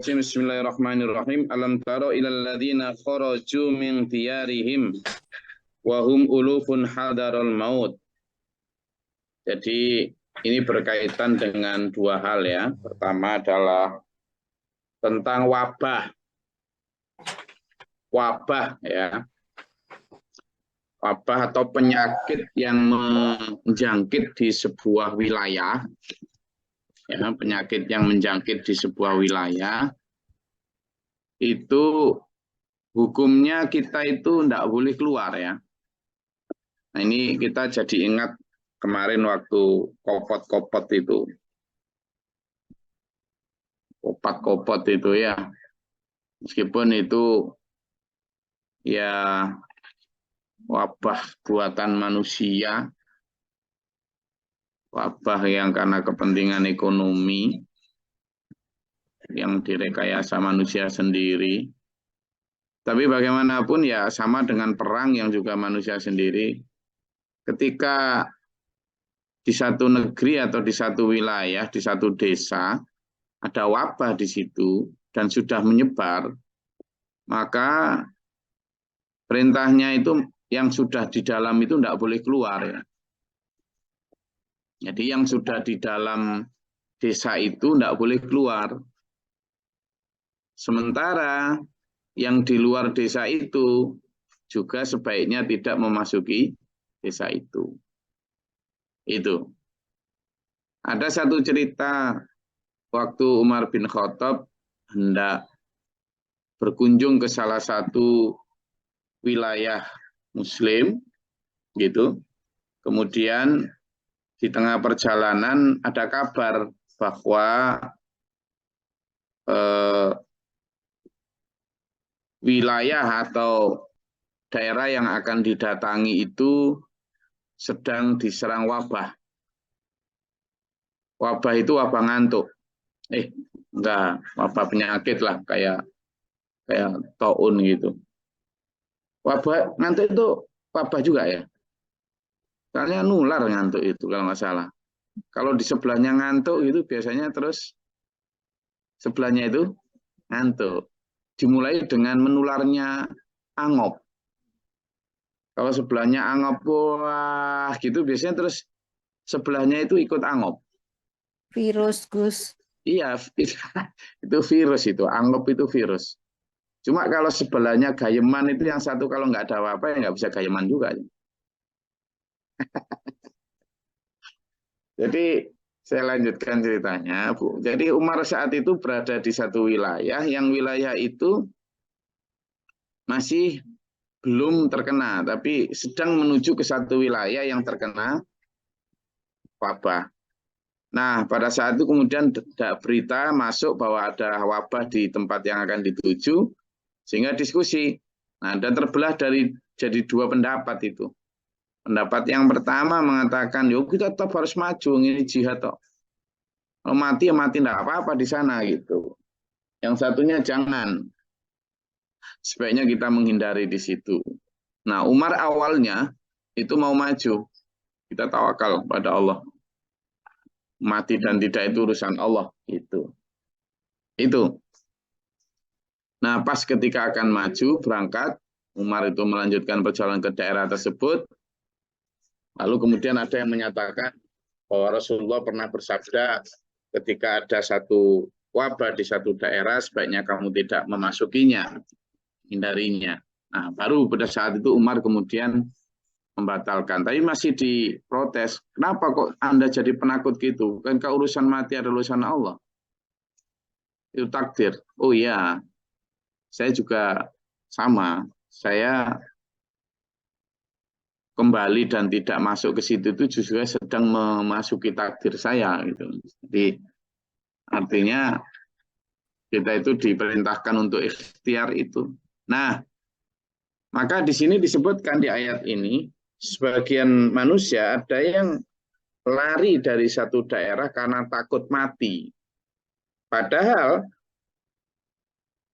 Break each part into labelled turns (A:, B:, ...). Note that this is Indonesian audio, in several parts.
A: Bismillahirrahmanirrahim. Alam taro ilal ladzina kharaju min diyarihim wa hum ulufun hadarul maut. Jadi ini berkaitan dengan dua hal ya. Pertama adalah tentang wabah. Wabah ya. Wabah atau penyakit yang menjangkit di sebuah wilayah. Ya, penyakit yang menjangkit di sebuah wilayah itu hukumnya kita itu tidak boleh keluar ya. Nah ini kita jadi ingat kemarin waktu kopot-kopot itu. Kopot-kopot itu ya. Meskipun itu ya wabah buatan manusia. Wabah yang karena kepentingan ekonomi. Yang direkayasa manusia sendiri. Tapi bagaimanapun ya sama dengan perang yang juga manusia sendiri. Ketika di satu negeri atau di satu wilayah, di satu desa, ada wabah di situ dan sudah menyebar, maka perintahnya itu yang sudah di dalam itu tidak boleh keluar ya. Jadi yang sudah di dalam desa itu tidak boleh keluar. Sementara yang di luar desa itu juga sebaiknya tidak memasuki desa itu. Itu. Ada satu cerita waktu Umar bin Khattab hendak berkunjung ke salah satu wilayah Muslim, gitu. Kemudian di tengah perjalanan ada kabar bahwa wilayah atau daerah yang akan didatangi itu sedang diserang wabah. Wabah itu wabah ngantuk. Enggak, wabah penyakit lah, kayak taun gitu. Wabah ngantuk itu wabah juga ya. Soalnya nular ngantuk itu kalau nggak salah. Kalau di sebelahnya ngantuk itu biasanya terus sebelahnya itu ngantuk. Dimulai dengan menularnya angop. Kalau sebelahnya angop, wah gitu biasanya terus sebelahnya itu ikut angop.
B: Virus, Gus.
A: Iya, itu virus itu. Angop itu virus. Cuma kalau sebelahnya gayeman itu yang satu kalau nggak ada apa-apa ya nggak bisa gayeman juga. Jadi saya lanjutkan ceritanya, Bu. Jadi Umar saat itu berada di satu wilayah, yang wilayah itu masih belum terkena, tapi sedang menuju ke satu wilayah yang terkena wabah. Nah, pada saat itu kemudian berita masuk bahwa ada wabah di tempat yang akan dituju, sehingga diskusi. Nah, dan terbelah jadi dua pendapat itu. Pendapat yang pertama mengatakan, yuk kita tetap harus maju, ini jihad toh. Kalau mati ya mati, enggak apa-apa di sana gitu. Yang satunya jangan. Sebaiknya kita menghindari di situ. Nah, Umar awalnya itu mau maju. Kita tawakal pada Allah. Mati dan tidak itu urusan Allah gitu. Itu. Nah, pas ketika akan maju berangkat, Umar itu melanjutkan perjalanan ke daerah tersebut. Lalu kemudian ada yang menyatakan bahwa Rasulullah pernah bersabda ketika ada satu wabah di satu daerah, sebaiknya kamu tidak memasukinya, hindarinya. Nah, baru pada saat itu Umar kemudian membatalkan. Tapi masih diprotes. Kenapa kok Anda jadi penakut gitu? Kan urusan mati adalah urusan Allah. Itu takdir. Oh iya, saya juga sama. Saya kembali dan tidak masuk ke situ itu juga sedang memasuki takdir saya gitu. Jadi artinya kita itu diperintahkan untuk ikhtiar itu. Nah, maka di sini disebutkan di ayat ini sebagian manusia ada yang lari dari satu daerah karena takut mati. Padahal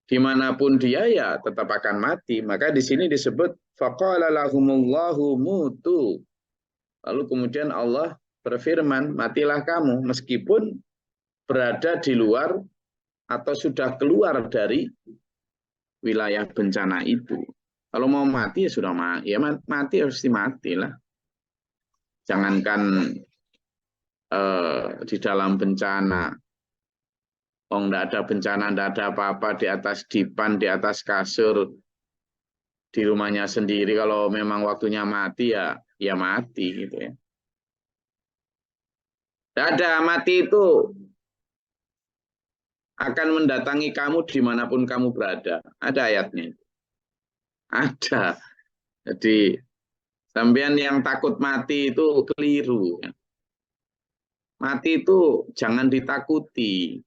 A: dimanapun dia ya tetap akan mati. Maka di sini disebut faqala lahumullahu mutu. Lalu kemudian Allah berfirman, matilah kamu meskipun berada di luar atau sudah keluar dari wilayah bencana itu. Kalau mau mati ya sudah mati, ya mati harus mati lah. Jangankan di dalam bencana, enggak ada bencana, enggak ada apa-apa di atas dipan, di atas kasur, di rumahnya sendiri. Kalau memang waktunya mati ya mati gitu ya. Tidak ada, mati itu akan mendatangi kamu dimanapun kamu berada. Ada ayatnya. Ada. Jadi sampean yang takut mati itu keliru. Mati itu jangan ditakuti.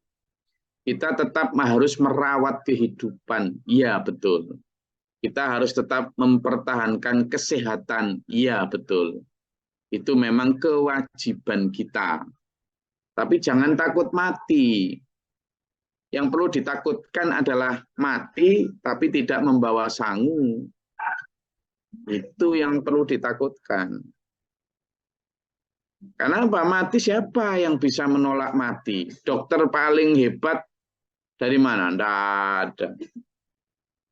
A: Kita tetap harus merawat kehidupan. Iya, betul. Kita harus tetap mempertahankan kesehatan. Iya, betul. Itu memang kewajiban kita. Tapi jangan takut mati. Yang perlu ditakutkan adalah mati tapi tidak membawa sangu. Itu yang perlu ditakutkan. Karena apa? Mati siapa yang bisa menolak mati? Dokter paling hebat dari mana? Tidak ada.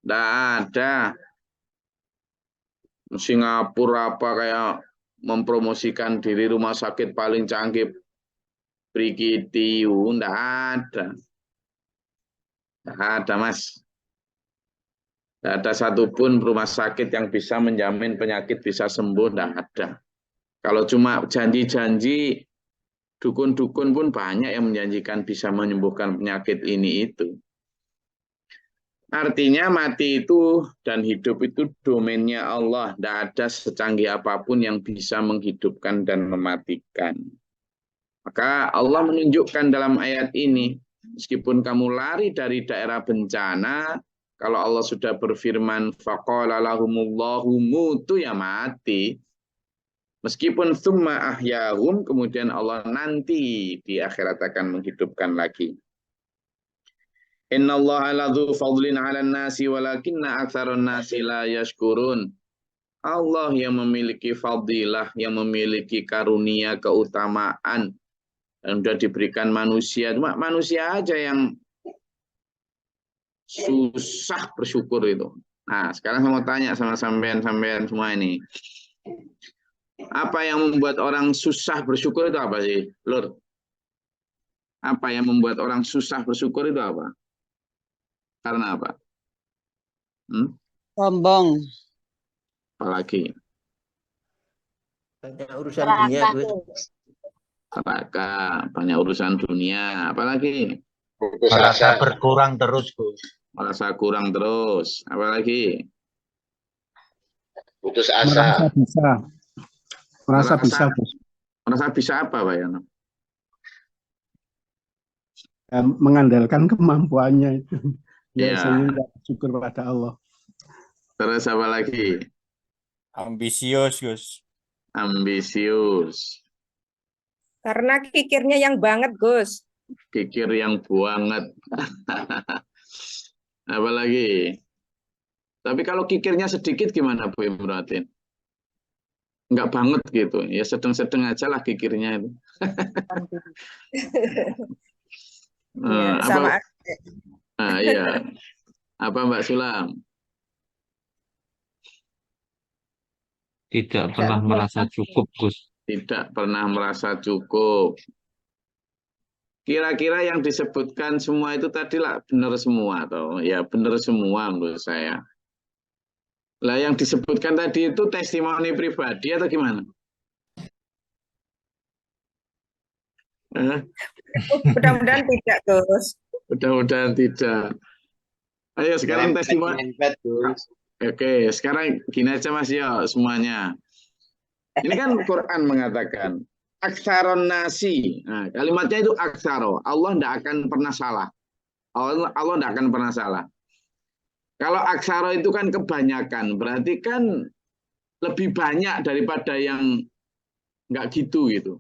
A: Tidak ada. Singapura apa kayak mempromosikan diri rumah sakit paling canggih. Brigitiu. Tidak ada. Tidak ada, Mas. Tidak ada satupun rumah sakit yang bisa menjamin penyakit bisa sembuh. Tidak ada. Kalau cuma janji-janji, dukun-dukun pun banyak yang menjanjikan bisa menyembuhkan penyakit ini itu. Artinya mati itu dan hidup itu domainnya Allah. Tidak ada secanggih apapun yang bisa menghidupkan dan mematikan. Maka Allah menunjukkan dalam ayat ini, meskipun kamu lari dari daerah bencana, kalau Allah sudah berfirman, faqala lahumullahu mutu, ya mati. Meskipun summa ahyahum, kemudian Allah nanti di akhirat akan menghidupkan lagi. Innallaha ladzu fadlin 'alan nasi walakinna aktsarun nasi la yashkurun. Allah yang memiliki fadilah, yang memiliki karunia, keutamaan, dan sudah diberikan manusia. Cuma manusia aja yang susah bersyukur itu. Nah, sekarang saya mau tanya sama sampean semua ini. Apa yang membuat orang susah bersyukur itu apa sih, Lur? Apa yang membuat orang susah bersyukur itu apa? Karena apa?
B: Sombong.
A: Apalagi?
C: Banyak urusan dunia, Gus.
A: Banyak urusan dunia. Apalagi?
C: Merasa berkurang terus, Gus.
A: Merasa kurang terus. Apalagi?
C: Putus asa.
A: Merasa bisa. Merasa bisa apa, Pak Yono?
D: Mengandalkan kemampuannya itu.
A: Ya.
D: Sehingga syukur pada Allah.
A: Terus apa lagi?
E: Ambisius, Gus.
A: Ambisius.
B: Karena kikirnya yang banget, Gus.
A: Kikir yang banget. Apa lagi? Tapi kalau kikirnya sedikit gimana, Bu Imratin? Enggak banget gitu. Ya sedang-sedang aja lah kikirnya itu.
B: Ya, sama.
A: Iya. Apa Mbak Sulam?
F: Tidak pernah merasa cukup, Gus.
A: Tidak pernah merasa cukup. Kira-kira yang disebutkan semua itu tadi lah benar semua atau ya benar semua menurut saya. Lah yang disebutkan tadi itu testimoni pribadi atau gimana?
B: Mudah-mudahan tidak, Gus.
A: Mudah-mudahan tidak. Ayo sekarang testimoni. Oke, sekarang gini aja Mas ya semuanya. Ini kan Quran mengatakan aksaron nasi. Nah, kalimatnya itu aksaro. Allah tidak akan pernah salah. Allah tidak akan pernah salah. Kalau aksaro itu kan kebanyakan, berarti kan lebih banyak daripada yang nggak gitu.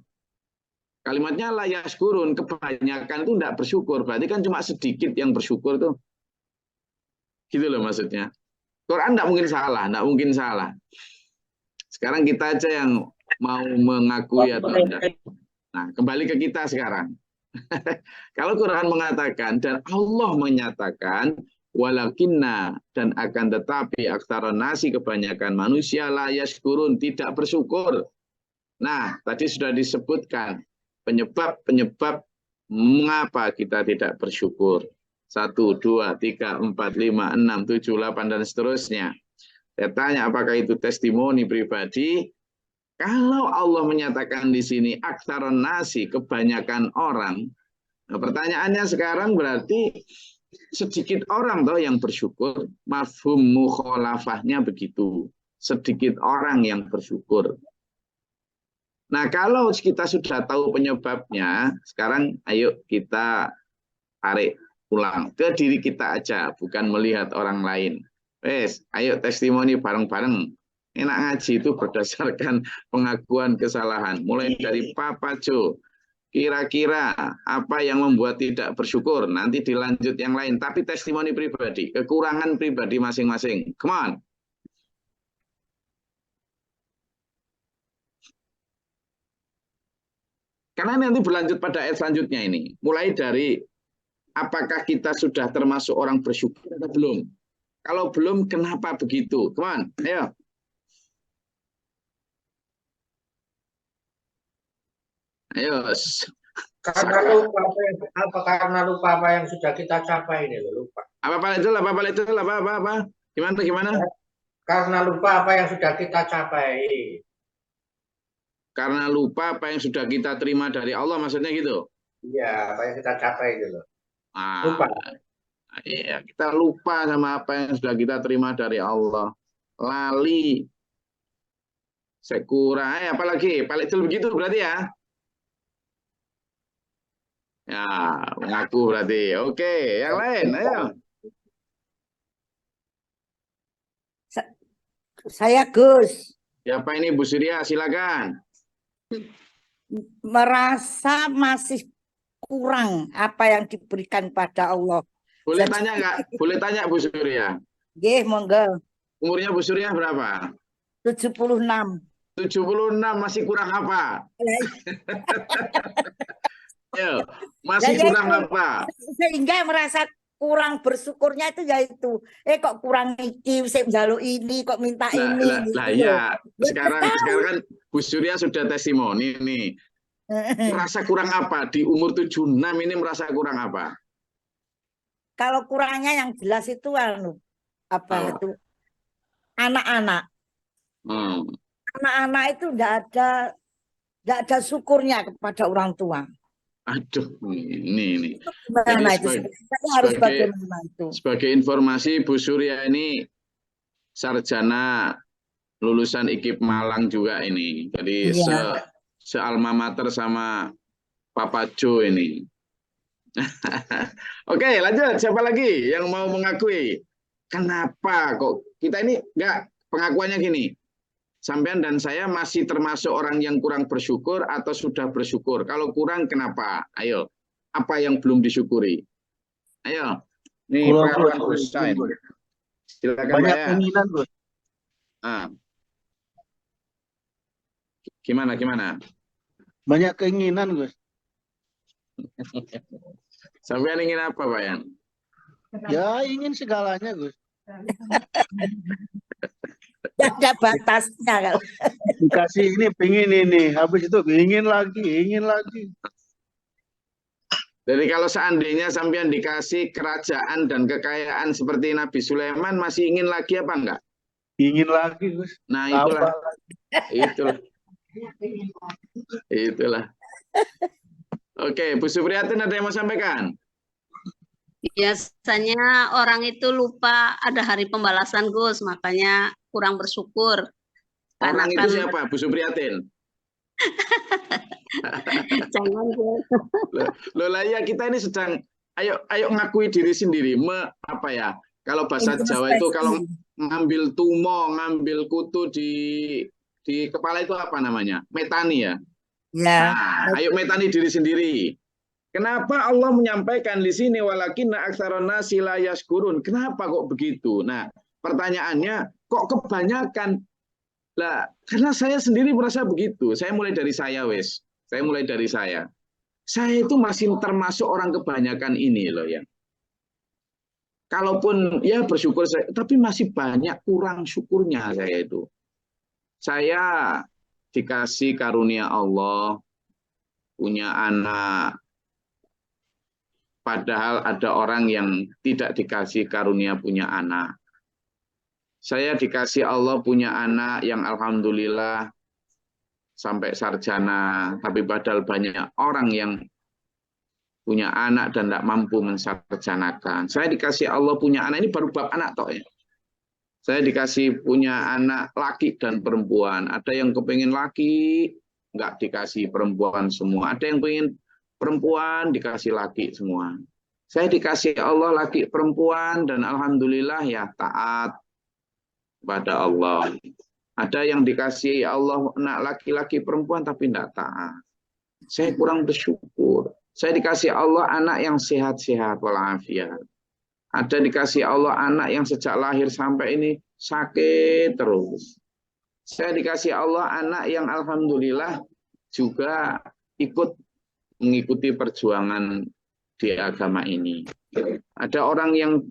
A: Kalimatnya la yashkurun, kebanyakan itu tidak bersyukur, berarti kan cuma sedikit yang bersyukur tuh. Gitu loh maksudnya. Quran tidak mungkin salah. Sekarang kita aja yang mau mengakui atau tidak. Nah, kembali ke kita sekarang. Kalau Quran mengatakan dan Allah menyatakan walakinna dan akan tetapi aktsarun nasi kebanyakan manusia la yashkurun tidak bersyukur. Nah, tadi sudah disebutkan penyebab-penyebab mengapa kita tidak bersyukur. 1, 2, 3, 4, 5, 6, 7, 8 dan seterusnya. Saya tanya apakah itu testimoni pribadi? Kalau Allah menyatakan di sini aktsarun nasi kebanyakan orang, nah pertanyaannya sekarang berarti sedikit orang toh yang bersyukur, mafhum mukhalafahnya begitu. Sedikit orang yang bersyukur. Nah, kalau kita sudah tahu penyebabnya, sekarang ayo kita tarik ulang ke diri kita aja, bukan melihat orang lain. Wes, ayo testimoni bareng-bareng. Enak ngaji itu berdasarkan pengakuan kesalahan. Mulai dari Papa Jo. Kira-kira apa yang membuat tidak bersyukur? Nanti dilanjut yang lain. Tapi testimoni pribadi, kekurangan pribadi masing-masing. Come on. Karena nanti berlanjut pada ayat selanjutnya ini. Mulai dari apakah kita sudah termasuk orang bersyukur atau belum? Kalau belum, kenapa begitu? Come on, ayo. Ayo.
C: Karena lupa apa yang sudah kita capai ini lupa.
A: Apa Gimana?
C: Karena lupa apa yang sudah kita capai.
A: Karena lupa apa yang sudah kita terima dari Allah, maksudnya gitu.
C: Iya, apa yang kita capai gitu.
A: Lupa. Iya, kita lupa sama apa yang sudah kita terima dari Allah. Lali. Sekura. Apalagi? Paling itu begitu berarti ya. Ya, mengaku berarti. Oke, yang lain, ayo.
G: Saya Gus.
A: Siapa ini Bu Surya? Silakan.
G: Merasa masih kurang apa yang diberikan pada Allah.
A: Boleh tanya nggak? Boleh tanya Bu Surya.
G: Nggih, monggo.
A: Umurnya Bu Surya berapa?
G: 76.
A: 76 masih kurang apa? Yo, masih kurang apa?
G: Sehingga merasa kurang bersyukurnya itu yaitu kok kurang iki saya njaluk ini kok minta ini.
A: Lah ya, sekarang kan Bu Surya sudah testimoni nih. Merasa kurang apa? Di umur 76 ini merasa kurang apa?
G: Kalau kurangnya yang jelas itu itu anak-anak. Anak-anak itu enggak ada syukurnya kepada orang tua.
A: Aduh, ini.
G: Gimana itu? Saya harus bagaimana itu?
A: Sebagai informasi, Bu Surya ini sarjana lulusan IKIP Malang juga ini. Jadi se-alma mater sama Papa Jo ini. Oke, lanjut. Siapa lagi yang mau mengakui? Kenapa kok kita ini enggak pengakuannya gini? Sampean dan saya masih termasuk orang yang kurang bersyukur atau sudah bersyukur? Kalau kurang, kenapa? Ayo, apa yang belum disyukuri? Ayo, nih Pak Hussein. Silakan.
D: Banyak keinginan, Gus.
A: Gimana?
D: Banyak keinginan, Gus.
A: Sampean ingin apa, Pak Yan?
D: Ya, ingin segalanya, Gus.
G: Tidak ada batasnya kalau
D: Dikasih ini, pingin ini, habis itu ingin lagi.
A: Jadi kalau seandainya sampean dikasih kerajaan dan kekayaan seperti Nabi Sulaiman, masih ingin lagi apa enggak?
D: Ingin lagi, Gus.
A: Nah, itulah. Oke, Bu Supriyatin ada yang mau sampaikan?
H: Biasanya orang itu lupa ada hari pembalasan, Gus, makanya kurang bersyukur.
A: Orang itu siapa, Bu Supriyatin?
H: Jangan, Gus.
A: Loh lah ya, kita ini sedang ayo ngakui diri sendiri. Kalau bahasa Jawa itu kalau ngambil tumo, ngambil kutu di kepala itu apa namanya? Metani ya.
G: Ya.
A: Nah, ayo metani diri sendiri. Kenapa Allah menyampaikan di sini walakinna aktsarun nasi la yashkurun? Kenapa kok begitu? Nah, pertanyaannya kok kebanyakan? Lah, karena saya sendiri merasa begitu. Saya mulai dari saya, Saya mulai dari saya. Saya itu masih termasuk orang kebanyakan ini loh ya. Kalaupun ya bersyukur saya, tapi masih banyak kurang syukurnya saya itu. Saya dikasih karunia Allah, punya anak. Padahal ada orang yang tidak dikasih karunia punya anak. Saya dikasih Allah punya anak yang alhamdulillah sampai sarjana. Tapi padahal banyak orang yang punya anak dan tidak mampu mensarjanakan. Saya dikasih Allah punya anak, ini baru bab anak toh ya. Saya dikasih punya anak laki dan perempuan. Ada yang kepingin laki, nggak dikasih perempuan semua. Ada yang pengen perempuan, dikasih laki semua. Saya dikasih Allah laki perempuan, dan alhamdulillah ya taat pada Allah. Ada yang dikasih Allah anak laki-laki perempuan, tapi tidak taat. Saya kurang bersyukur. Saya dikasih Allah anak yang sehat-sehat walafiat. Ada dikasih Allah anak yang sejak lahir sampai ini sakit terus. Saya dikasih Allah anak yang alhamdulillah juga ikut mengikuti perjuangan di agama ini. Ada orang yang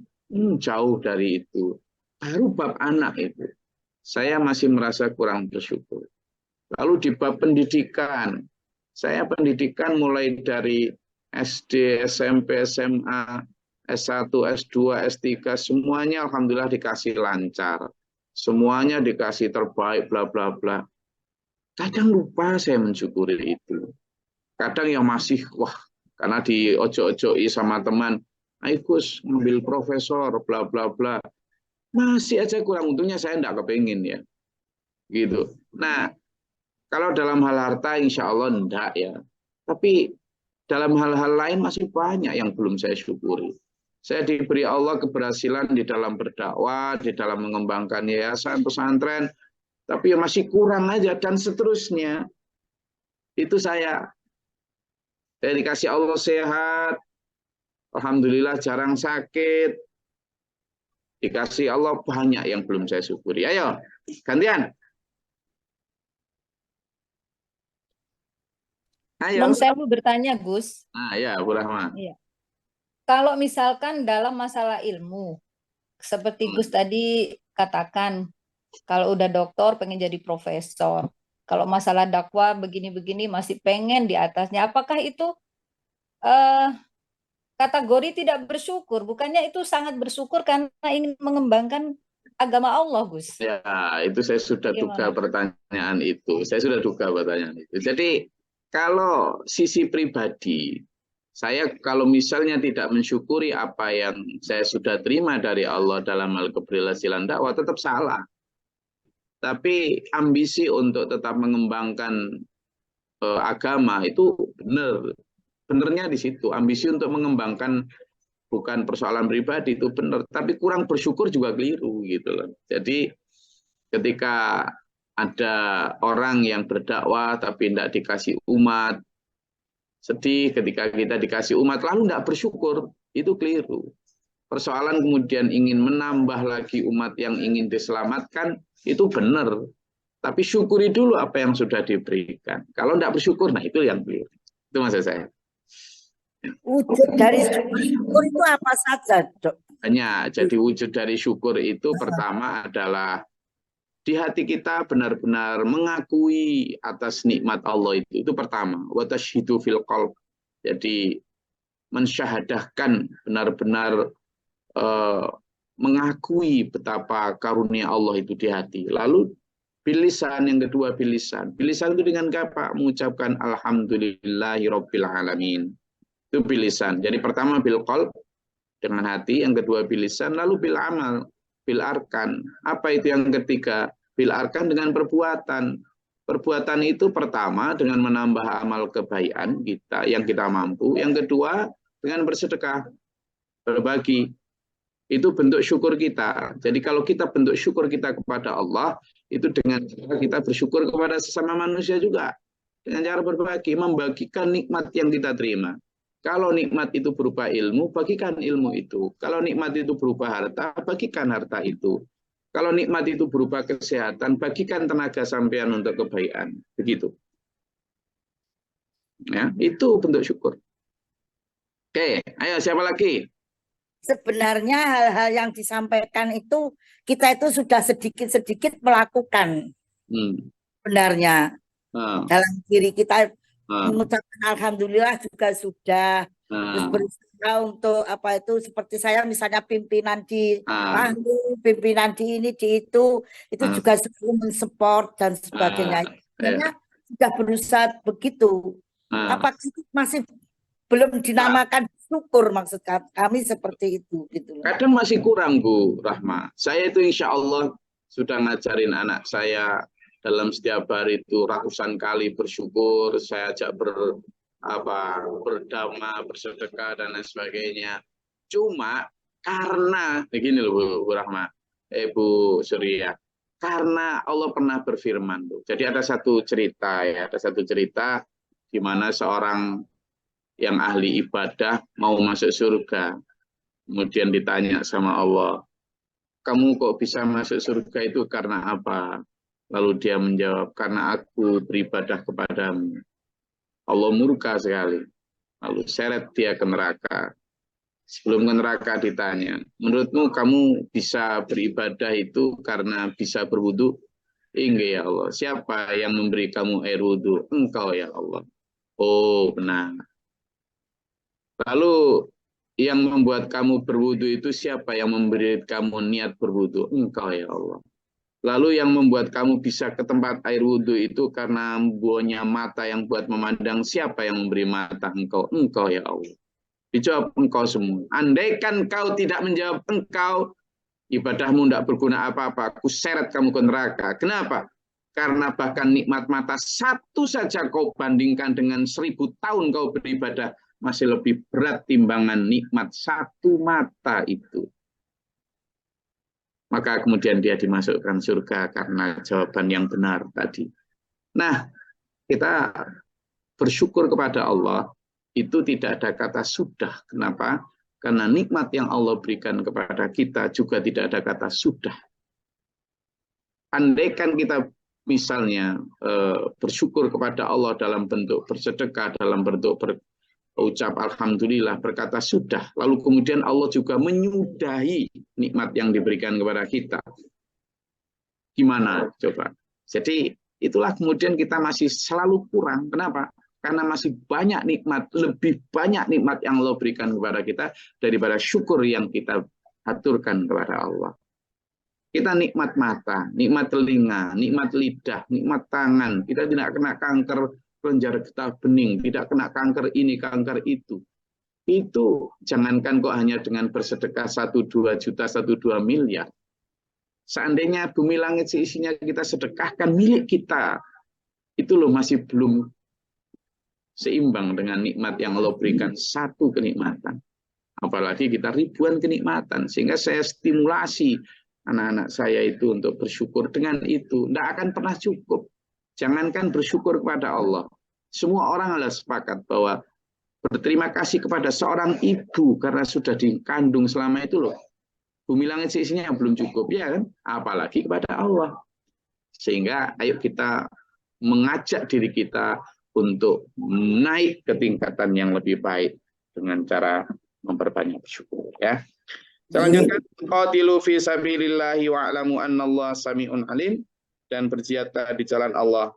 A: jauh dari itu. Baru bab anak itu. Saya masih merasa kurang bersyukur. Lalu di bab pendidikan. Saya pendidikan mulai dari SD, SMP, SMA, S1, S2, S3, semuanya alhamdulillah dikasih lancar. Semuanya dikasih terbaik, bla bla bla. Kadang lupa saya mensyukuri itu. Kadang yang masih, wah, karena di ojo-ojoi sama teman, ayo Gus, ngambil profesor, bla bla bla. Masih aja kurang, untungnya saya enggak kepingin ya. Gitu. Nah, kalau dalam hal harta insya Allah enggak ya. Tapi dalam hal-hal lain masih banyak yang belum saya syukuri. Saya diberi Allah keberhasilan di dalam berdakwah, di dalam mengembangkan yayasan, pesantren, tapi masih kurang aja, dan seterusnya. Itu saya dikasih Allah sehat, alhamdulillah jarang sakit, dikasih Allah banyak yang belum saya syukuri. Ayo, gantian. Ayo.
I: Bang, saya mau bertanya, Gus.
A: Nah, ya, Bu Rahma.
I: Iya. Kalau misalkan dalam masalah ilmu, seperti Gus tadi katakan, kalau udah doktor pengen jadi profesor. Kalau masalah dakwah begini-begini masih pengen di atasnya. Apakah itu kategori tidak bersyukur? Bukannya itu sangat bersyukur karena ingin mengembangkan agama Allah, Gus?
A: Ya, itu saya sudah duga pertanyaan itu. Saya sudah duga pertanyaan itu. Jadi, kalau sisi pribadi, saya kalau misalnya tidak mensyukuri apa yang saya sudah terima dari Allah dalam hal keberhasilan dakwah, tetap salah. Tapi ambisi untuk tetap mengembangkan agama itu benar. Benarnya di situ. Ambisi untuk mengembangkan bukan persoalan pribadi itu benar. Tapi kurang bersyukur juga keliru gitu loh. Jadi ketika ada orang yang berdakwah tapi tidak dikasih umat, sedih. Ketika kita dikasih umat lalu tidak bersyukur, itu keliru. Persoalan kemudian ingin menambah lagi umat yang ingin diselamatkan, itu benar. Tapi syukuri dulu apa yang sudah diberikan. Kalau tidak bersyukur, nah itu yang keliru. Itu maksud saya.
G: Wujud dari syukur itu apa saja, Dok?
A: Hanya jadi wujud dari syukur itu pertama adalah di hati kita benar-benar mengakui atas nikmat Allah itu. Itu pertama. Wa tasyhidu fil qalb. Jadi mensyahadahkan, benar-benar mengakui betapa karunia Allah itu di hati. Lalu bilisan, yang kedua bilisan. Bilisan itu dengan apa? Mengucapkan alhamdulillahirabbil alamin. Itu bilisan. Jadi pertama bil qalb, dengan hati, yang kedua bilisan, lalu bil amal, bil arkan. Apa itu yang ketiga? Bil arkan dengan perbuatan. Perbuatan itu pertama dengan menambah amal kebaikan kita yang kita mampu. Yang kedua dengan bersedekah, berbagi. Itu bentuk syukur kita. Jadi kalau kita bentuk syukur kita kepada Allah, itu dengan cara kita bersyukur kepada sesama manusia juga. Dengan cara berbagi, membagikan nikmat yang kita terima. Kalau nikmat itu berupa ilmu, bagikan ilmu itu. Kalau nikmat itu berupa harta, bagikan harta itu. Kalau nikmat itu berupa kesehatan, bagikan tenaga sampean untuk kebaikan. Begitu. Ya, itu bentuk syukur. Oke, ayo siapa lagi?
G: Sebenarnya hal-hal yang disampaikan itu kita itu sudah sedikit-sedikit melakukan.
A: Hmm.
G: Sebenarnya
A: Ah,
G: dalam diri kita
A: ah,
G: mengucapkan alhamdulillah juga sudah. Terus
A: ah,
G: berusaha untuk apa itu seperti saya misalnya pimpinan di
A: ah,
G: pimpinan di ini di itu
A: ah,
G: juga selalu mensupport dan sebagainya.
A: ya,
G: Sebenarnya sudah berusaha begitu.
A: ah.
G: Apakah itu masih belum dinamakan syukur maksud kami seperti itu gitu loh.
A: Kadang masih kurang Bu Rahma. Saya itu insya Allah sudah ngajarin anak saya dalam setiap hari itu ratusan kali bersyukur. Saya ajak berdamai, bersedekah dan lain sebagainya. Cuma karena begini loh Bu Rahma, Bu Surya. Karena Allah pernah berfirman tuh. Jadi ada satu cerita di mana seorang yang ahli ibadah mau masuk surga. Kemudian ditanya sama Allah, kamu kok bisa masuk surga itu karena apa? Lalu dia menjawab, karena aku beribadah kepadamu. Allah murka sekali. Lalu seret dia ke neraka. Sebelum ke neraka ditanya, menurutmu kamu bisa beribadah itu karena bisa berwudu? Enggak ya Allah. Siapa yang memberi kamu air wudu? Engkau ya Allah. Oh benar. Lalu yang membuat kamu berwudu itu siapa yang memberi kamu niat berwudu? Engkau ya Allah. Lalu yang membuat kamu bisa ke tempat air wudu itu karena buahnya mata yang buat memandang, siapa yang memberi mata engkau? Engkau ya Allah. Dijawab engkau semua. Andaikan kau tidak menjawab engkau, ibadahmu tidak berguna apa-apa. Aku seret kamu ke neraka. Kenapa? Karena bahkan nikmat mata satu saja kau bandingkan dengan 1000 tahun kau beribadah, masih lebih berat timbangan nikmat satu mata itu. Maka kemudian dia dimasukkan surga karena jawaban yang benar tadi. Nah, kita bersyukur kepada Allah, itu tidak ada kata sudah. Kenapa? Karena nikmat yang Allah berikan kepada kita juga tidak ada kata sudah. Andaikan kita misalnya bersyukur kepada Allah dalam bentuk bersedekah, dalam bentuk ucap alhamdulillah, berkata sudah, lalu kemudian Allah juga menyudahi nikmat yang diberikan kepada kita. Gimana coba? Jadi itulah kemudian kita masih selalu kurang. Kenapa? Karena masih banyak nikmat, lebih banyak nikmat yang Allah berikan kepada kita daripada syukur yang kita aturkan kepada Allah. Kita nikmat mata, nikmat telinga, nikmat lidah, nikmat tangan. Kita tidak kena kanker kelenjar getah bening, tidak kena kanker ini, kanker itu. Itu jangankan kok hanya dengan bersedekah 1-2 juta, 1-2 miliar. Seandainya bumi langit seisinya kita sedekahkan milik kita, itu loh masih belum seimbang dengan nikmat yang Allah berikan, satu kenikmatan. Apalagi kita ribuan kenikmatan. Sehingga saya stimulasi anak-anak saya itu untuk bersyukur dengan itu. Tidak akan pernah cukup. Jangankan bersyukur kepada Allah. Semua orang adalah sepakat bahwa berterima kasih kepada seorang ibu karena sudah dikandung selama itu loh. Bumi langit seisinya belum cukup, ya kan? Apalagi kepada Allah. Sehingga ayo kita mengajak diri kita untuk naik ke tingkatan yang lebih baik dengan cara memperbanyak bersyukur, ya. Selanjutnya, qatilu fi sabilillahi wa'lamu annallaha sami'un alim, dan berjihadlah di jalan Allah.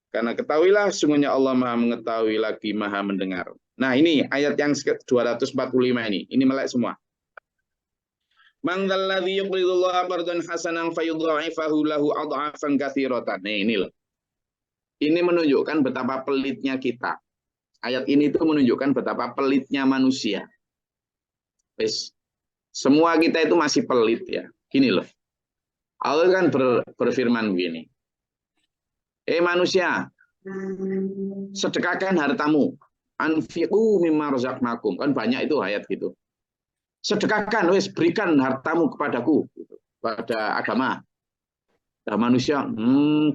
A: Karena ketahuilah sungguhnya Allah Maha mengetahui lagi Maha mendengar. Nah, ini ayat yang 245 ini melek semua. Man dzalladzi yuqridullaha qardan hasanan fayudha'ifahu lahu adhafan katsiratan. Nah, ini loh. Ini menunjukkan betapa pelitnya kita. Ayat ini tuh menunjukkan betapa pelitnya manusia. Wes, semua kita itu masih pelit ya. Gini loh. Allah kan berfirman begini. Manusia, sedekahkan hartamu. Anfiqu mimma razaqnakum. Kan banyak itu ayat gitu. Sedekahkan, wes berikan hartamu kepadaku, gitu, pada agama. Nah, manusia,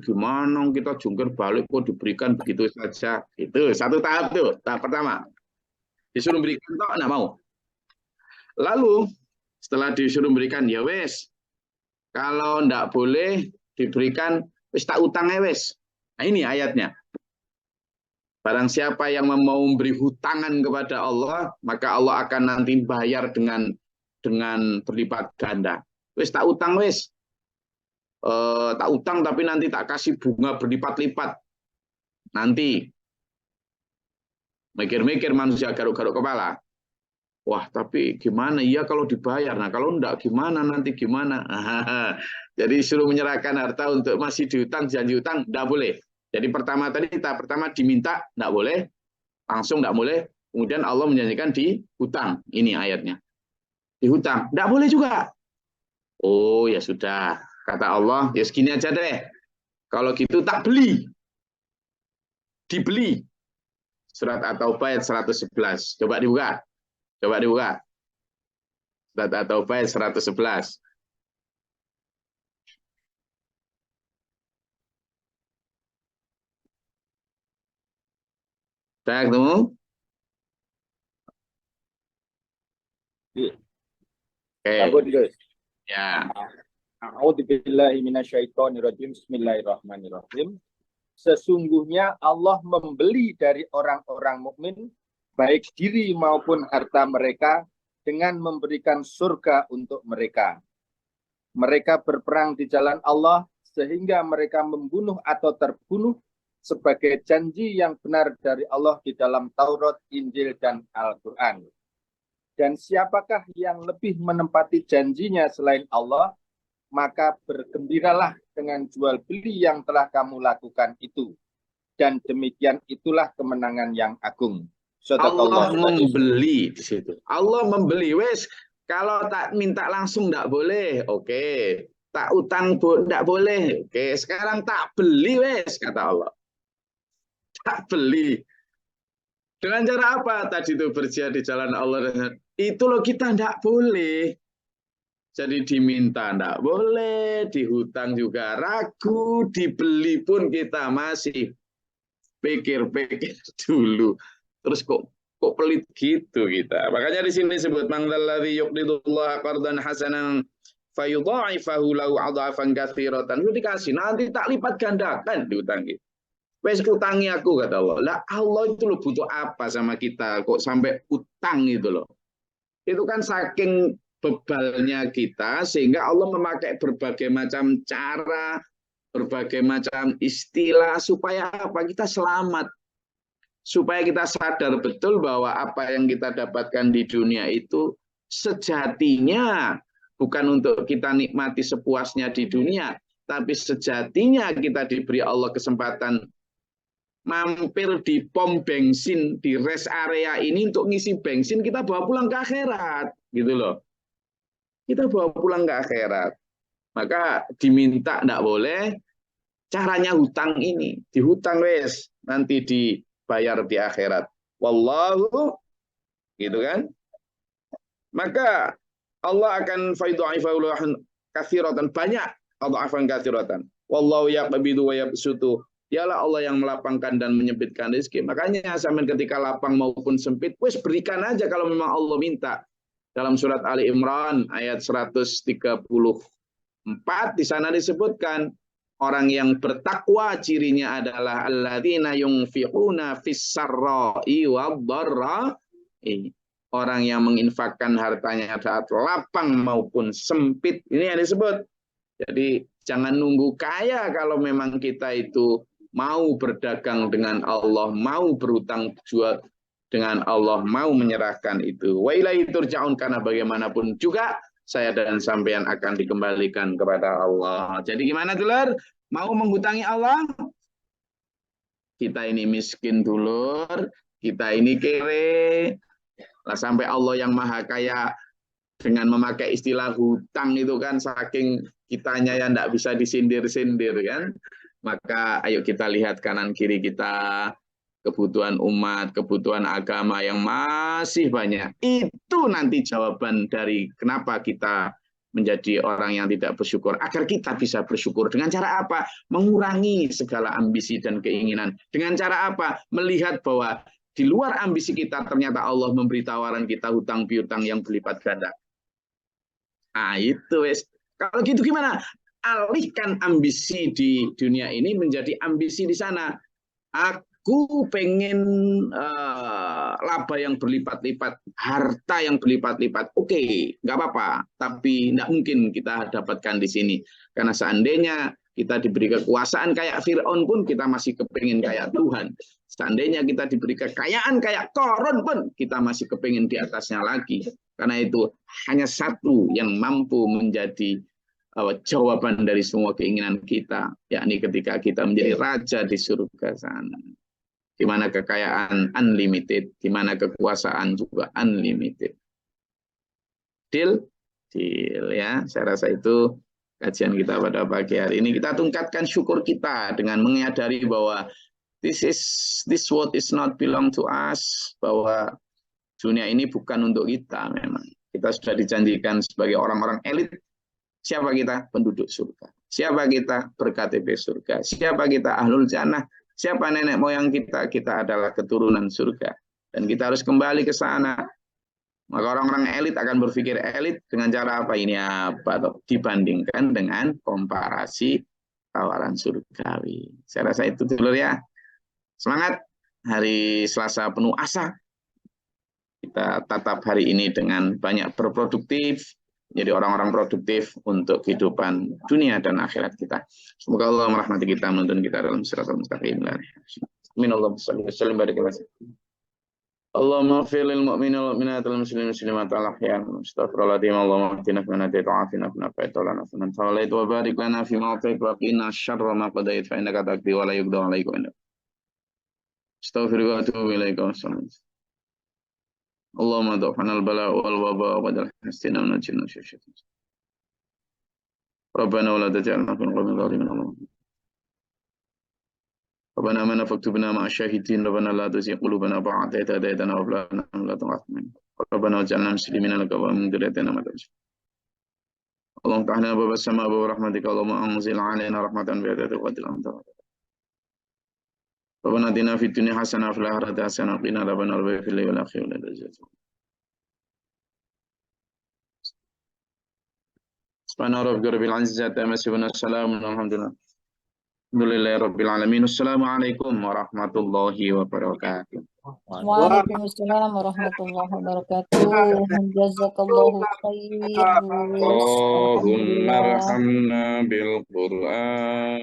A: gimana kita jungkir balik kok diberikan begitu saja. Itu satu tahap tuh, tahap pertama. Disuruh berikan kok enggak mau. Lalu setelah disuruh berikan ya wes. Kalau enggak boleh diberikan wes tak utangnya wes. Nah, ini ayatnya. Barang siapa yang mau memberi hutangan kepada Allah, maka Allah akan nanti bayar dengan berlipat ganda. Wis tak utang wis. Tak utang tapi nanti tak kasih bunga berlipat-lipat. Nanti mikir-mikir manusia garuk-garuk kepala. Wah, tapi gimana? Iya kalau dibayar. Nah, kalau enggak gimana nanti gimana? Jadi suruh menyerahkan harta untuk masih dihutang, janji utang, enggak boleh. Jadi tahap pertama diminta, enggak boleh. Langsung enggak boleh. Kemudian Allah menjanjikan dihutang. Ini ayatnya. Dihutang. Enggak boleh juga. Oh, ya sudah. Kata Allah, ya segini aja deh. Kalau gitu tak beli. Dibeli. Surat At-Taubah ayat 111. Coba dibuka. Coba dibuka. Surat At-Taubah ayat 111. Sudah ketemu? Oke.
E: Gus.
A: Ya.
E: A'udzubillahi minasyaitonirrajim. Bismillahirrahmanirrahim. Sesungguhnya Allah membeli dari orang-orang mukmin baik diri maupun harta mereka dengan memberikan surga untuk mereka. Mereka berperang di jalan Allah sehingga mereka membunuh atau terbunuh sebagai janji yang benar dari Allah di dalam Taurat, Injil, dan Al-Quran. Dan siapakah yang lebih menempati janjinya selain Allah, maka bergembiralah dengan jual beli yang telah kamu lakukan itu. Dan demikian itulah kemenangan yang agung.
A: Allah membeli di situ. Allah membeli. Wes, kalau tak minta langsung enggak boleh. Oke. Tak utang enggak boleh. Oke, sekarang tak beli wes, kata Allah. Tak beli. Dengan cara apa? Tadi itu berjihad di jalan Allah. Itu loh kita enggak boleh. Jadi diminta enggak boleh, dihutang juga ragu, dibeli pun kita masih pikir-pikir dulu. Terus kok pelit gitu kita. Makanya di sini disebut mangdalladzi yuqridullaha qardan hasanan fayudha'ifahu lahu adhafan katsiratan. Lu dikasih, nanti tak lipat gandakan diutangi. Wes utangi aku, kata Allah. Lah Allah itu lo butuh apa sama kita kok sampai utang itu loh. Itu kan saking bebalnya kita sehingga Allah memakai berbagai macam cara, berbagai macam istilah supaya apa? Kita selamat. Supaya kita sadar betul bahwa apa yang kita dapatkan di dunia itu sejatinya bukan untuk kita nikmati sepuasnya di dunia, tapi sejatinya kita diberi Allah kesempatan mampir di pom bensin, di rest area ini untuk ngisi bensin, kita bawa pulang ke akhirat, gitu loh. Kita bawa pulang ke akhirat. Maka diminta enggak boleh, caranya hutang ini, dihutang wes, nanti dibayar di akhirat. Wallahu, gitu kan? Maka Allah akan faidu'ifa'ulahan kathiratan, banyak Allah akan kathiratan. Wallahu yaqbidu wa yabsutu. Dialah Allah yang melapangkan dan menyempitkan rezeki. Makanya sampai ketika lapang maupun sempit, wes berikan aja kalau memang Allah minta. Dalam surat Ali Imran ayat 134 di sana disebutkan orang yang bertakwa cirinya adalah alladzina yunfiquna fis-sarra'i wad-dharra'i. Orang yang menginfakkan hartanya saat lapang maupun sempit. Ini yang disebut. Jadi jangan nunggu kaya kalau memang kita itu mau berdagang dengan Allah, mau berutang jual dengan Allah, mau menyerahkan itu. Wa ilaihi turja'un, karena bagaimanapun juga saya dan sampean akan dikembalikan kepada Allah. Jadi gimana dulur? Mau menghutangi Allah? Kita ini miskin dulur, kita ini kere. Lah sampai Allah yang maha kaya dengan memakai istilah hutang itu kan saking kitanya yang tidak bisa disindir-sindir kan. Maka ayo kita lihat kanan kiri kita, kebutuhan umat, kebutuhan agama yang masih banyak. Itu nanti jawaban dari kenapa kita menjadi orang yang tidak bersyukur. Agar kita bisa bersyukur. Dengan cara apa? Mengurangi segala ambisi dan keinginan. Dengan cara apa? Melihat bahwa di luar ambisi kita ternyata Allah memberi tawaran kita hutang piutang yang berlipat ganda. Ah itu wes. Kalau gitu gimana? Alihkan ambisi di dunia ini menjadi ambisi di sana. Aku pengen laba yang berlipat-lipat, harta yang berlipat-lipat. Oke, nggak apa-apa. Tapi nggak mungkin kita dapatkan di sini. Karena seandainya kita diberi kekuasaan kayak Fir'aun pun, kita masih kepingin kayak Tuhan. Seandainya kita diberi kekayaan kayak Korun pun, kita masih kepingin di atasnya lagi. Karena itu hanya satu yang mampu menjadi jawaban dari semua keinginan kita, yakni ketika kita menjadi raja di surga sana, di mana kekayaan unlimited, di mana kekuasaan juga unlimited. Deal? Deal ya. Saya rasa itu kajian kita pada pagi hari ini. Kita tingkatkan syukur kita dengan menyadari bahwa this world is not belong to us, bahwa dunia ini bukan untuk kita memang. Kita sudah dijanjikan sebagai orang-orang elit. Siapa kita? Penduduk surga. Siapa kita? Ber-KTP surga. Siapa kita? Ahlul jannah. Siapa nenek moyang kita? Kita adalah keturunan surga. Dan kita harus kembali ke sana. Maka orang-orang elit akan berpikir elit dengan cara apa? Ini apa? Dibandingkan dengan komparasi tawaran surgawi. Saya rasa itu dulu ya. Semangat. Hari Selasa penuh asa. Kita tatap hari ini dengan banyak berproduktif. Jadi orang-orang produktif untuk kehidupan dunia dan akhirat kita. Semoga Allah merahmati kita, menuntun kita dalam siratal mustaqim. Amin. Allahumma shalli wa sallim barik alaihi. Allahumma ighfir lil mu'minina wal mu'minati wal muslimina wal muslimat al ahya. Astaghfirullahaladzim. Allahumma ihdina fi man hadayta wa afina fi man afayta wa lana fi man tawallayta wa barik lana fi ma atayta wa qina syarra ma qadayta fa innaka taqdi wa la yuqda 'alaika. Astaghfiruka wa atubu ilaika. Allahumma da'fana al-bala wal waba wa dal hastina min al-jinni wa syaitan. Rabbana wa la taj'alna fil qawmi dhalimin. Rabbana amana faktubna ma'a syahidin. Rabbana la tuzigh qulubana ba'da idh hadaytana wa hab lana min ladunka rahmah. Rabbana waj'alna muslimina laka wa min dhurriyyatina ummatan muslimah. Allahumma ta'ala babas sama wa rahmatika. Allahumma anzil 'alaina rahmatan bi yadika wa anta. Rabbana atina fid dunya hasanah wa fil akhirati hasanah wa qina adzabannar wa fil yawmil akhir wa la Subhana rabbika rabbil izzati amma yasifun. Assalamu alhamdulillahi rabbil alamin. Assalamualaikum warahmatullahi wabarakatuh.
I: Waalaikumsalam warahmatullahi wabarakatuh. Jazakallahu khairan.
A: Allahumma arhamna bil Qur'an.